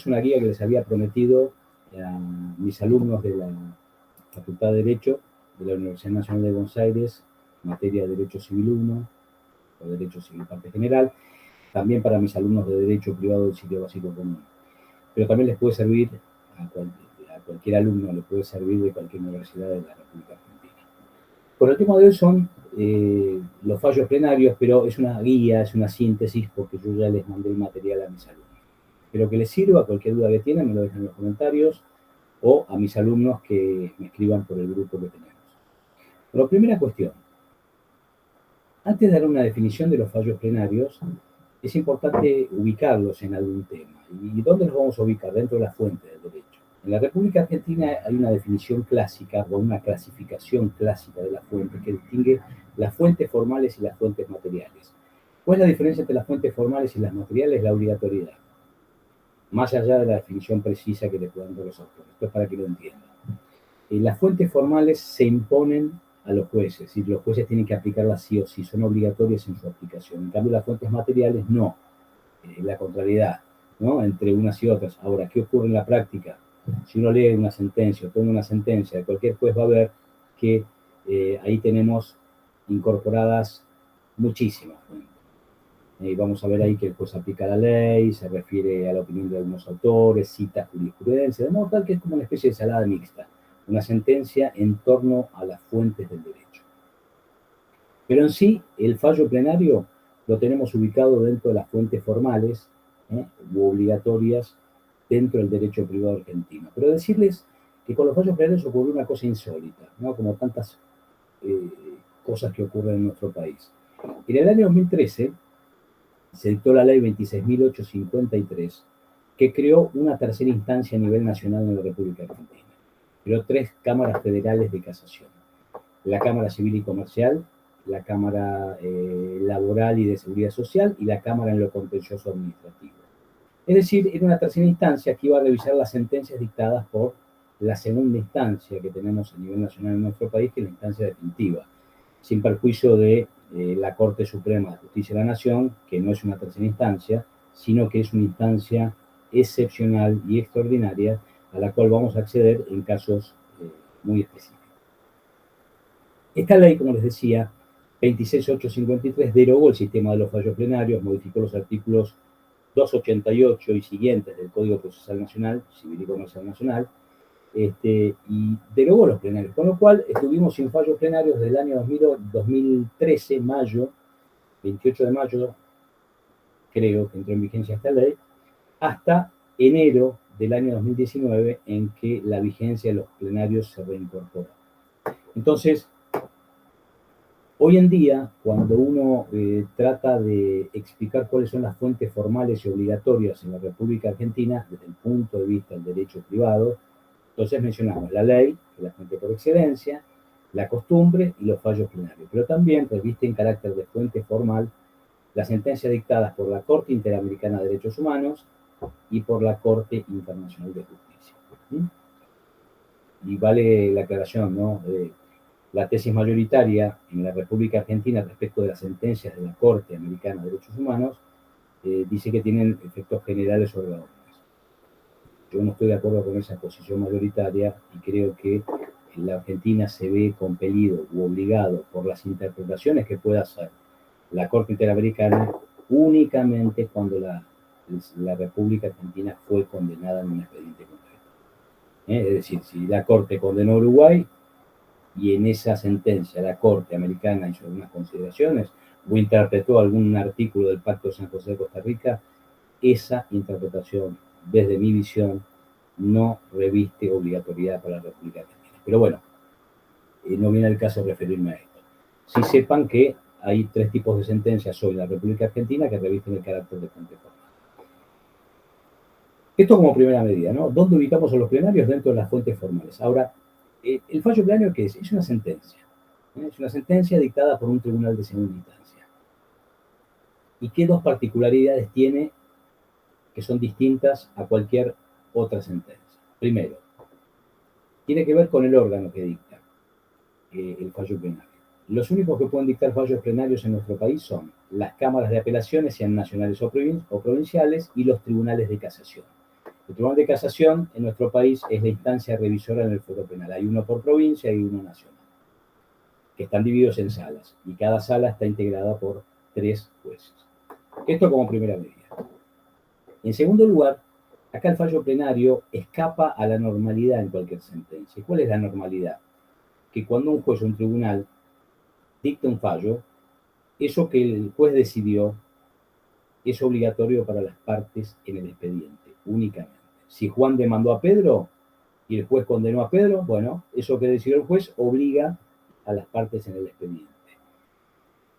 Es una guía que les había prometido a mis alumnos de la Facultad de Derecho de la Universidad Nacional de Buenos Aires, materia de Derecho Civil 1 o Derecho Civil Parte General, también para mis alumnos de Derecho Privado del Sitio Básico Común. Pero también les puede servir a cualquier alumno, le puede servir de cualquier universidad de la República Argentina. Por el tema de hoy son los fallos plenarios, pero es una guía, es una síntesis, porque yo ya les mandé el material a mis alumnos. Espero que les sirva. Cualquier duda que tengan me lo dejan en los comentarios o a mis alumnos que me escriban por el grupo que tenemos. Pero primera cuestión. Antes de dar una definición de los fallos plenarios, es importante ubicarlos en algún tema. ¿Y dónde los vamos a ubicar? Dentro de la fuente del derecho. En la República Argentina hay una definición clásica o una clasificación clásica de la fuente que distingue las fuentes formales y las fuentes materiales. ¿Cuál es la diferencia entre las fuentes formales y las materiales? La obligatoriedad. Más allá de la definición precisa que le puedan dar los autores. Esto es para que lo entiendan. Las fuentes formales se imponen a los jueces, y los jueces tienen que aplicarlas sí o sí, son obligatorias en su aplicación. En cambio, las fuentes materiales no, la contrariedad, ¿no? Entre unas y otras. Ahora, ¿qué ocurre en la práctica? Si uno lee una sentencia o toma una sentencia de cualquier juez, va a ver que ahí tenemos incorporadas muchísimas fuentes. Vamos a ver ahí que el juez aplica la ley, se refiere a la opinión de algunos autores, cita jurisprudencia, de modo tal que es como una especie de ensalada mixta, una sentencia en torno a las fuentes del derecho. Pero en sí, el fallo plenario lo tenemos ubicado dentro de las fuentes formales u obligatorias dentro del derecho privado argentino. Pero decirles que con los fallos plenarios ocurrió una cosa insólita, ¿no? Como tantas cosas que ocurren en nuestro país. En el año 2013, se dictó la ley 26.853, que creó una tercera instancia a nivel nacional en la República Argentina. Creó 3 cámaras federales de casación. La Cámara Civil y Comercial, la Cámara Laboral y de Seguridad Social y la Cámara en lo Contencioso Administrativo. Es decir, era una tercera instancia que iba a revisar las sentencias dictadas por la segunda instancia que tenemos a nivel nacional en nuestro país, que es la instancia definitiva, sin perjuicio de la Corte Suprema de Justicia de la Nación, que no es una tercera instancia, sino que es una instancia excepcional y extraordinaria a la cual vamos a acceder en casos muy específicos. Esta ley, como les decía, 26.853, derogó el sistema de los fallos plenarios, modificó los artículos 288 y siguientes del Código Procesal Nacional, Civil y Comercial Nacional, y derogó los plenarios, con lo cual estuvimos sin fallos plenarios desde el año 2013, mayo, 28 de mayo, creo que entró en vigencia esta ley, hasta enero del año 2019, en que la vigencia de los plenarios se reincorporó. Entonces, hoy en día, cuando uno trata de explicar cuáles son las fuentes formales y obligatorias en la República Argentina, desde el punto de vista del derecho privado, entonces mencionamos la ley, que es la fuente por excelencia, la costumbre y los fallos plenarios. Pero también reviste en carácter de fuente formal las sentencias dictadas por la Corte Interamericana de Derechos Humanos y por la Corte Internacional de Justicia. Y vale la aclaración, ¿no? La tesis mayoritaria en la República Argentina respecto de las sentencias de la Corte Americana de Derechos Humanos dice que tienen efectos generales sobre la ONU. Yo no estoy de acuerdo con esa posición mayoritaria y creo que la Argentina se ve compelido u obligado por las interpretaciones que pueda hacer la Corte Interamericana únicamente cuando la República Argentina fue condenada en un expediente concreto. Es decir, si la Corte condenó a Uruguay y en esa sentencia la Corte Americana hizo algunas consideraciones o interpretó algún artículo del Pacto de San José de Costa Rica, esa interpretación, desde mi visión, no reviste obligatoriedad para la República Argentina. Pero bueno, no viene el caso referirme a esto. Sí sepan que hay 3 tipos de sentencias hoy en la República Argentina que revisten el carácter de fuente formal. Esto como primera medida, ¿no? ¿Dónde ubicamos a los plenarios? Dentro de las fuentes formales. Ahora, el fallo plenario, ¿qué es? Es una sentencia. Es una sentencia dictada por un tribunal de segunda instancia. ¿Y qué 2 particularidades tiene que son distintas a cualquier otra sentencia? Primero, tiene que ver con el órgano que dicta el fallo plenario. Los únicos que pueden dictar fallos plenarios en nuestro país son las cámaras de apelaciones, sean nacionales o provinciales, y los tribunales de casación. El Tribunal de Casación en nuestro país es la instancia revisora en el fuero penal. Hay uno por provincia y uno nacional, que están divididos en salas, y cada sala está integrada por 3 jueces. Esto como primera medida. En segundo lugar, acá el fallo plenario escapa a la normalidad en cualquier sentencia. ¿Cuál es la normalidad? Que cuando un juez o un tribunal dicta un fallo, eso que el juez decidió es obligatorio para las partes en el expediente, únicamente. Si Juan demandó a Pedro y el juez condenó a Pedro, bueno, eso que decidió el juez obliga a las partes en el expediente.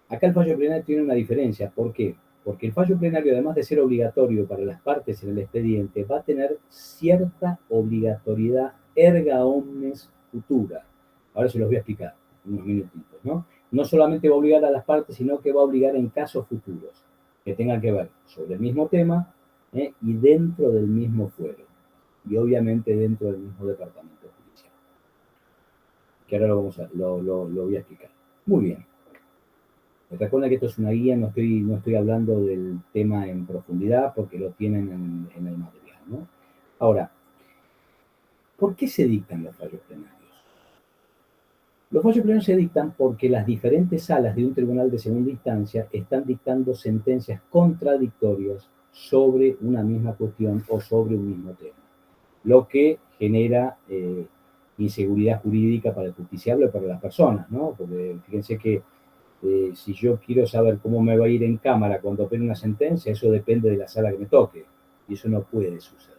Acá el fallo plenario tiene una diferencia. ¿Por qué? Porque el fallo plenario, además de ser obligatorio para las partes en el expediente, va a tener cierta obligatoriedad erga omnes futura. Ahora se los voy a explicar unos minutitos, ¿no? No solamente va a obligar a las partes, sino que va a obligar en casos futuros que tengan que ver sobre el mismo tema y dentro del mismo fuero. Y obviamente dentro del mismo departamento judicial. Que ahora lo voy a explicar. Muy bien. Recuerda que esto es una guía, no estoy hablando del tema en profundidad porque lo tienen en el material, ¿no? Ahora, ¿por qué se dictan los fallos plenarios? Los fallos plenarios se dictan porque las diferentes salas de un tribunal de segunda instancia están dictando sentencias contradictorias sobre una misma cuestión o sobre un mismo tema, lo que genera inseguridad jurídica para el justiciable o para las personas, ¿no? Porque fíjense que si yo quiero saber cómo me va a ir en cámara cuando opere una sentencia, eso depende de la sala que me toque. Y eso no puede suceder.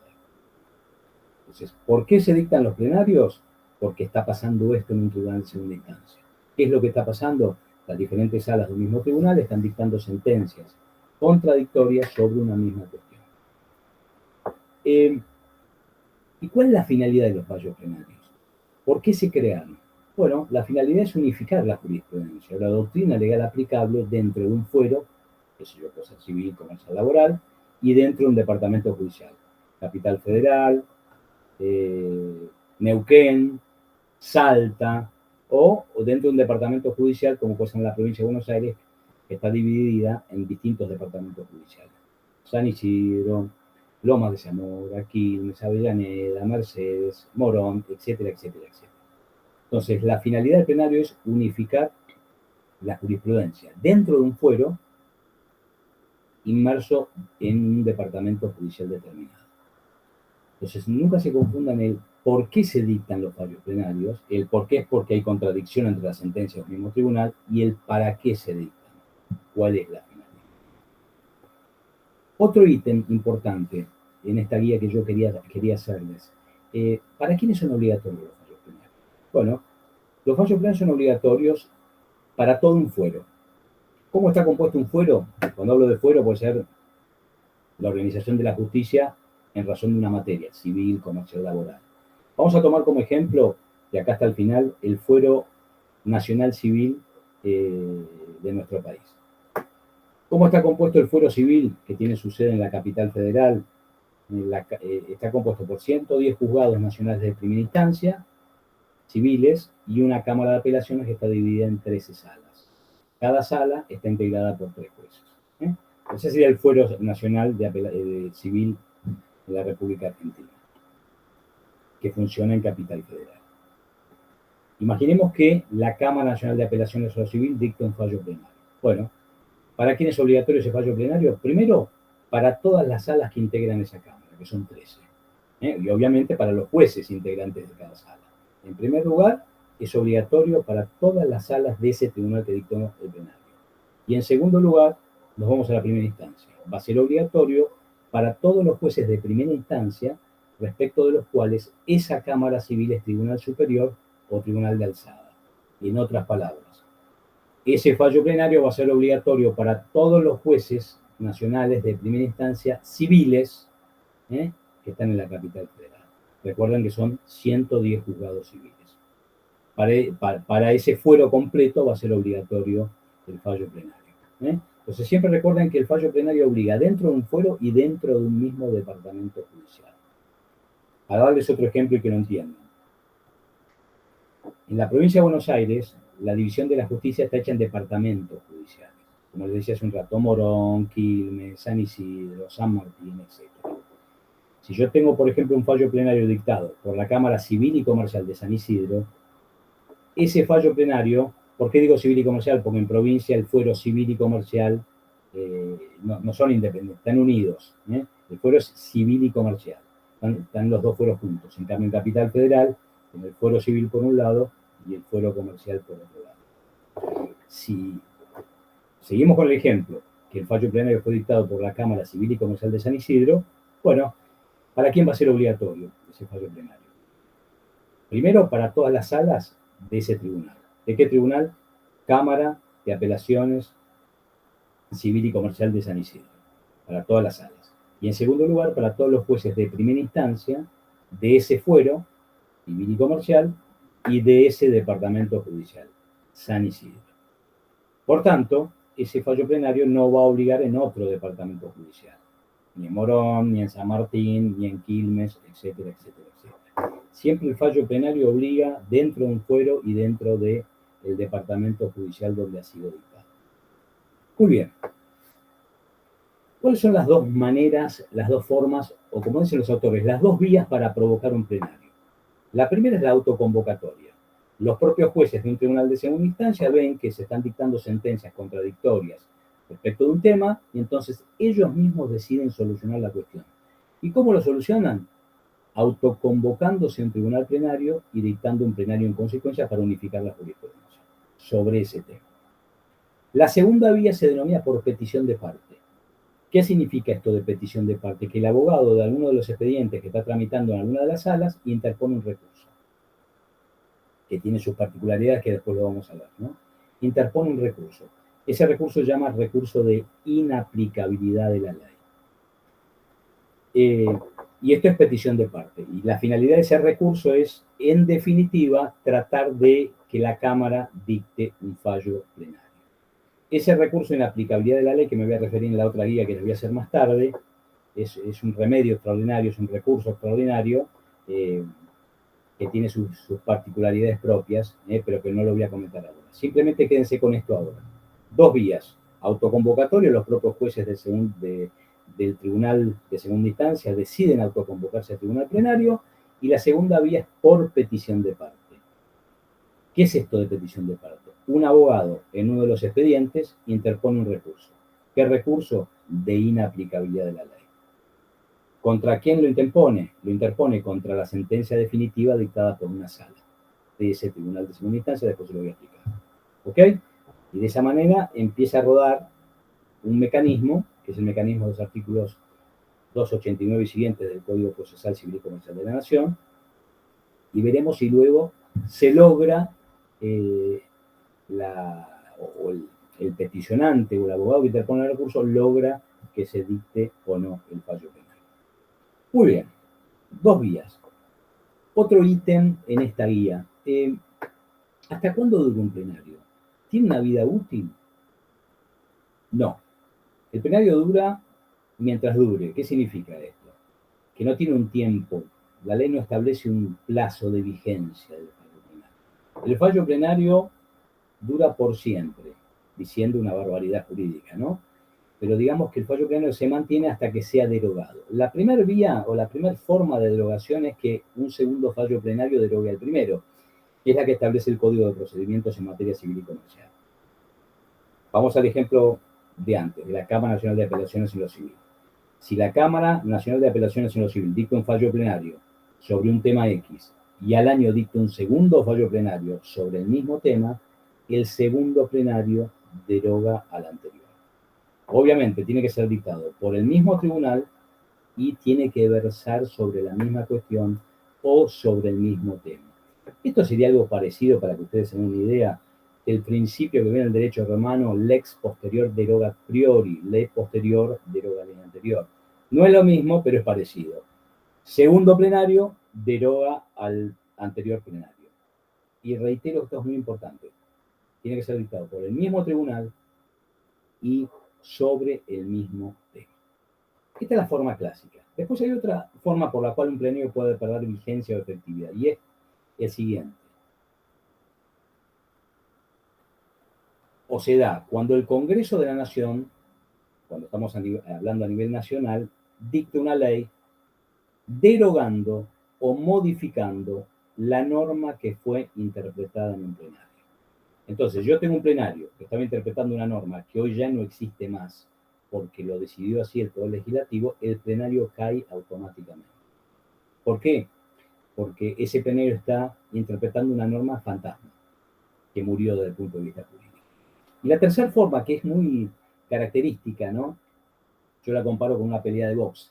Entonces, ¿por qué se dictan los plenarios? Porque está pasando esto en un tribunal de segunda instancia. ¿Qué es lo que está pasando? Las diferentes salas del mismo tribunal están dictando sentencias contradictorias sobre una misma cuestión. ¿Y cuál es la finalidad de los fallos plenarios? ¿Por qué se crearon? Bueno, la finalidad es unificar la jurisprudencia, la doctrina legal aplicable dentro de un fuero, qué sé yo, cosa civil, comercial, laboral, y dentro de un departamento judicial. Capital Federal, Neuquén, Salta, o dentro de un departamento judicial, como puede ser en la provincia de Buenos Aires, que está dividida en distintos departamentos judiciales. San Isidro, Lomas de Zamora, Quilmes, Avellaneda, Mercedes, Morón, etcétera, etcétera, etcétera. Entonces, la finalidad del plenario es unificar la jurisprudencia dentro de un fuero inmerso en un departamento judicial determinado. Entonces, nunca se confundan el por qué se dictan los fallos plenarios. El por qué es porque hay contradicción entre las sentencias del mismo tribunal, y el para qué se dictan. ¿Cuál es la finalidad? Otro ítem importante en esta guía que yo quería hacerles. ¿Para quiénes son obligatorios los fallos plenarios? Bueno, los fallos plenarios son obligatorios para todo un fuero. ¿Cómo está compuesto un fuero? Cuando hablo de fuero, puede ser la organización de la justicia en razón de una materia, civil, comercial, laboral. Vamos a tomar como ejemplo, de acá hasta el final, el fuero nacional civil de nuestro país. ¿Cómo está compuesto el fuero civil, que tiene su sede en la capital federal? Está compuesto por 110 juzgados nacionales de primera instancia, civiles, y una Cámara de Apelaciones que está dividida en 13 salas. Cada sala está integrada por 3 jueces. Ese sería el fuero nacional de civil de la República Argentina, que funciona en Capital Federal. Imaginemos que la Cámara Nacional de Apelaciones a lo Civil dicta un fallo plenario. Bueno, ¿para quién es obligatorio ese fallo plenario? Primero, para todas las salas que integran esa Cámara, que son 13. Y obviamente para los jueces integrantes de cada sala. En primer lugar, es obligatorio para todas las salas de ese tribunal que dictó el plenario. Y en segundo lugar, nos vamos a la primera instancia. Va a ser obligatorio para todos los jueces de primera instancia, respecto de los cuales esa Cámara Civil es Tribunal Superior o Tribunal de Alzada. En otras palabras, ese fallo plenario va a ser obligatorio para todos los jueces nacionales de primera instancia civiles que están en la capital federal. Recuerden que son 110 juzgados civiles. Para ese fuero completo va a ser obligatorio el fallo plenario. Entonces siempre recuerden que el fallo plenario obliga dentro de un fuero y dentro de un mismo departamento judicial. A darles otro ejemplo y que lo entiendan. En la provincia de Buenos Aires, la división de la justicia está hecha en departamentos judiciales. Como les decía hace un rato, Morón, Quilmes, San Isidro, San Martín, etc. Si yo tengo, por ejemplo, un fallo plenario dictado por la Cámara Civil y Comercial de San Isidro, ese fallo plenario, ¿por qué digo civil y comercial? Porque en provincia el fuero civil y comercial no son independientes, están unidos. El fuero es civil y comercial, están los dos fueros juntos. En cambio, en Capital Federal, en el fuero civil por un lado y el fuero comercial por otro lado. Si seguimos con el ejemplo, que el fallo plenario fue dictado por la Cámara Civil y Comercial de San Isidro, bueno, ¿para quién va a ser obligatorio ese fallo plenario? Primero, para todas las salas de ese tribunal. ¿De qué tribunal? Cámara de Apelaciones Civil y Comercial de San Isidro. Para todas las salas. Y en segundo lugar, para todos los jueces de primera instancia de ese fuero civil y comercial y de ese departamento judicial, San Isidro. Por tanto, ese fallo plenario no va a obligar en otro departamento judicial, ni en Morón, ni en San Martín, ni en Quilmes, etcétera, etcétera, etcétera. Siempre el fallo plenario obliga dentro de un fuero y dentro del departamento judicial donde ha sido dictado. Muy bien. ¿Cuáles son las dos maneras, las dos formas, o como dicen los autores, las dos vías para provocar un plenario? La primera es la autoconvocatoria. Los propios jueces de un tribunal de segunda instancia ven que se están dictando sentencias contradictorias respecto de un tema y entonces ellos mismos deciden solucionar la cuestión. ¿Y cómo lo solucionan? Autoconvocándose a un tribunal plenario y dictando un plenario en consecuencia para unificar la jurisprudencia sobre ese tema. La segunda vía se denomina por petición de parte. ¿Qué significa esto de petición de parte? Que el abogado de alguno de los expedientes que está tramitando en alguna de las salas interpone un recurso, que tiene sus particularidades que después lo vamos a ver, ¿no? Interpone un recurso. Ese recurso se llama recurso de inaplicabilidad de la ley. Y esto es petición de parte. Y la finalidad de ese recurso es, en definitiva, tratar de que la Cámara dicte un fallo plenario. Ese recurso de inaplicabilidad de la ley, que me voy a referir en la otra guía que les voy a hacer más tarde, es un remedio extraordinario, es un recurso extraordinario que tiene sus particularidades propias, pero que no lo voy a comentar ahora. Simplemente quédense con esto ahora. Dos vías. Autoconvocatorio, los propios jueces del tribunal de segunda instancia deciden autoconvocarse al tribunal plenario, y la segunda vía es por petición de parte. ¿Qué es esto de petición de parte? Un abogado en uno de los expedientes interpone un recurso. ¿Qué recurso? De inaplicabilidad de la ley. ¿Contra quién lo interpone? Lo interpone contra la sentencia definitiva dictada por una sala de ese tribunal de segunda instancia, después se lo voy a explicar. ¿Ok? Y de esa manera empieza a rodar un mecanismo, que es el mecanismo de los artículos 289 y siguientes del Código Procesal Civil y Comercial de la Nación, y veremos si luego se logra el peticionante o el abogado que interpone el recurso logra que se dicte o no el fallo penal. Muy bien, dos vías. Otro ítem en esta guía. ¿Hasta cuándo dura un plenario? ¿Tiene una vida útil? No. El plenario dura mientras dure. ¿Qué significa esto? Que no tiene un tiempo. La ley no establece un plazo de vigencia del fallo plenario. El fallo plenario dura por siempre, diciendo una barbaridad jurídica, ¿no? Pero digamos que el fallo plenario se mantiene hasta que sea derogado. La primera vía o la primera forma de derogación es que un segundo fallo plenario derogue al primero, que es la que establece el Código de Procedimientos en materia civil y comercial. Vamos al ejemplo de antes, de la Cámara Nacional de Apelaciones en lo Civil. Si la Cámara Nacional de Apelaciones en lo Civil dicta un fallo plenario sobre un tema X y al año dicta un segundo fallo plenario sobre el mismo tema, el segundo plenario deroga al anterior. Obviamente tiene que ser dictado por el mismo tribunal y tiene que versar sobre la misma cuestión o sobre el mismo tema. Esto sería algo parecido, para que ustedes tengan una idea, el principio que viene en el derecho romano, lex posterior deroga priori, ley posterior deroga ley anterior. No es lo mismo, pero es parecido. Segundo plenario deroga al anterior plenario. Y reitero, esto es muy importante. Tiene que ser dictado por el mismo tribunal y sobre el mismo tema. Esta es la forma clásica. Después hay otra forma por la cual un plenario puede perder vigencia o efectividad, y es el siguiente. O se da cuando el Congreso de la Nación, cuando estamos hablando a nivel nacional, dicta una ley derogando o modificando la norma que fue interpretada en un plenario. Entonces, yo tengo un plenario que estaba interpretando una norma que hoy ya no existe más porque lo decidió así el Poder Legislativo, el plenario cae automáticamente. ¿Por qué? Porque ese plenario está interpretando una norma fantasma que murió desde el punto de vista jurídico. Y la tercera forma, que es muy característica, ¿no? Yo la comparo con una pelea de box.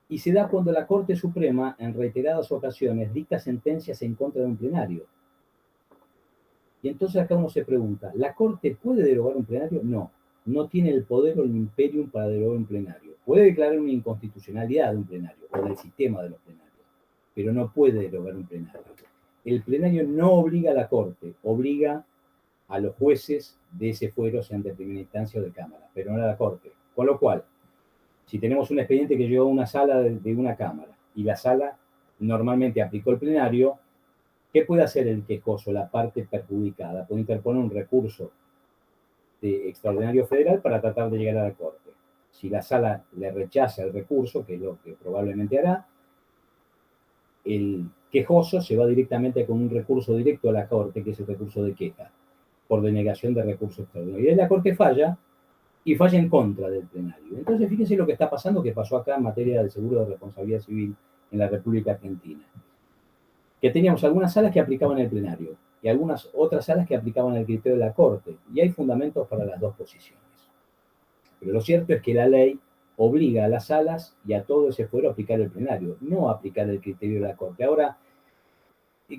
Y se da cuando la Corte Suprema, en reiteradas ocasiones, dicta sentencias en contra de un plenario. Y entonces acá uno se pregunta, ¿la Corte puede derogar un plenario? No, no tiene el poder o el imperium para derogar un plenario. Puede declarar una inconstitucionalidad de un plenario o del sistema de los plenarios, pero no puede derogar un plenario. El plenario no obliga a la Corte, obliga a los jueces de ese fuero, sean de primera instancia o de Cámara, pero no a la Corte. Con lo cual, si tenemos un expediente que llegó a una sala de una Cámara y la sala normalmente aplicó el plenario, ¿qué puede hacer el quejoso, la parte perjudicada? Puede interponer un recurso de extraordinario federal para tratar de llegar a la Corte. Si la sala le rechaza el recurso, que es lo que probablemente hará, el quejoso se va directamente con un recurso directo a la Corte, que es el recurso de queja, por denegación de recurso extraordinario. Y ahí la Corte falla, y falla en contra del plenario. Entonces, fíjense lo que está pasando, que pasó acá en materia del seguro de responsabilidad civil en la República Argentina. Que teníamos algunas salas que aplicaban el plenario y algunas otras salas que aplicaban el criterio de la Corte. Y hay fundamentos para las dos posiciones. Pero lo cierto es que la ley obliga a las salas y a todo ese fuero a aplicar el plenario, no a aplicar el criterio de la Corte. Ahora,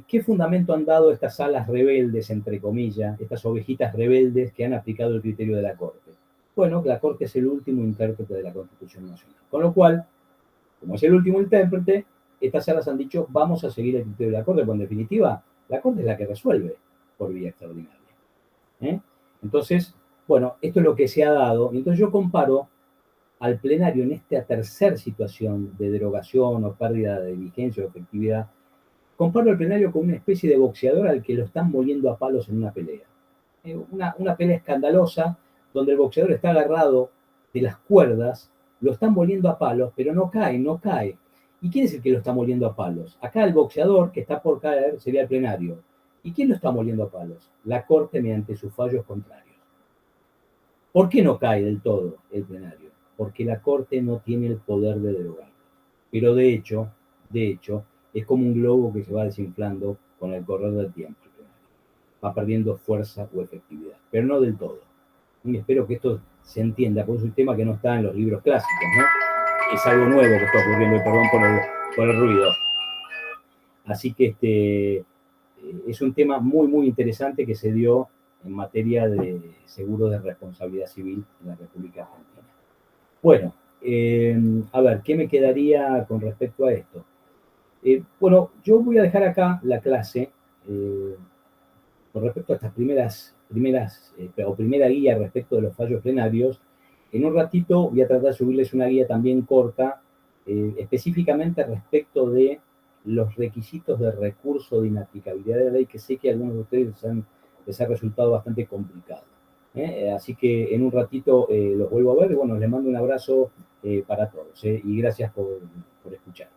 ¿qué fundamento han dado estas salas rebeldes, entre comillas, estas ovejitas rebeldes que han aplicado el criterio de la Corte? Bueno, la Corte es el último intérprete de la Constitución Nacional. Con lo cual, como es el último intérprete, estas salas han dicho, vamos a seguir el criterio de la Corte, porque en definitiva, la Corte es la que resuelve por vía extraordinaria. Entonces, bueno, esto es lo que se ha dado. Entonces yo comparo al plenario en esta tercera situación de derogación o pérdida de vigencia o efectividad, comparo al plenario con una especie de boxeador al que lo están moliendo a palos en una pelea. Una pelea escandalosa donde el boxeador está agarrado de las cuerdas, lo están moliendo a palos, pero no cae, no cae. ¿Y quién es el que lo está moliendo a palos? Acá el boxeador que está por caer sería el plenario. ¿Y quién lo está moliendo a palos? La Corte mediante sus fallos contrarios. ¿Por qué no cae del todo el plenario? Porque la Corte no tiene el poder de derogarlo. Pero de hecho, es como un globo que se va desinflando con el correr del tiempo. Va perdiendo fuerza o efectividad, pero no del todo. Y espero que esto se entienda, porque es un tema que no está en los libros clásicos, ¿no? Es algo nuevo que está ocurriendo, y perdón por el ruido. Así que es un tema muy, muy interesante que se dio en materia de seguro de responsabilidad civil en la República Argentina. Bueno, a ver, ¿qué me quedaría con respecto a esto? Bueno, yo voy a dejar acá la clase con respecto a estas primera guía respecto de los fallos plenarios. En un ratito voy a tratar de subirles una guía también corta, específicamente respecto de los requisitos de recurso de inaplicabilidad de la ley, que sé que a algunos de ustedes les ha resultado bastante complicado. Así que en un ratito los vuelvo a ver y bueno, les mando un abrazo para todos y gracias por escuchar.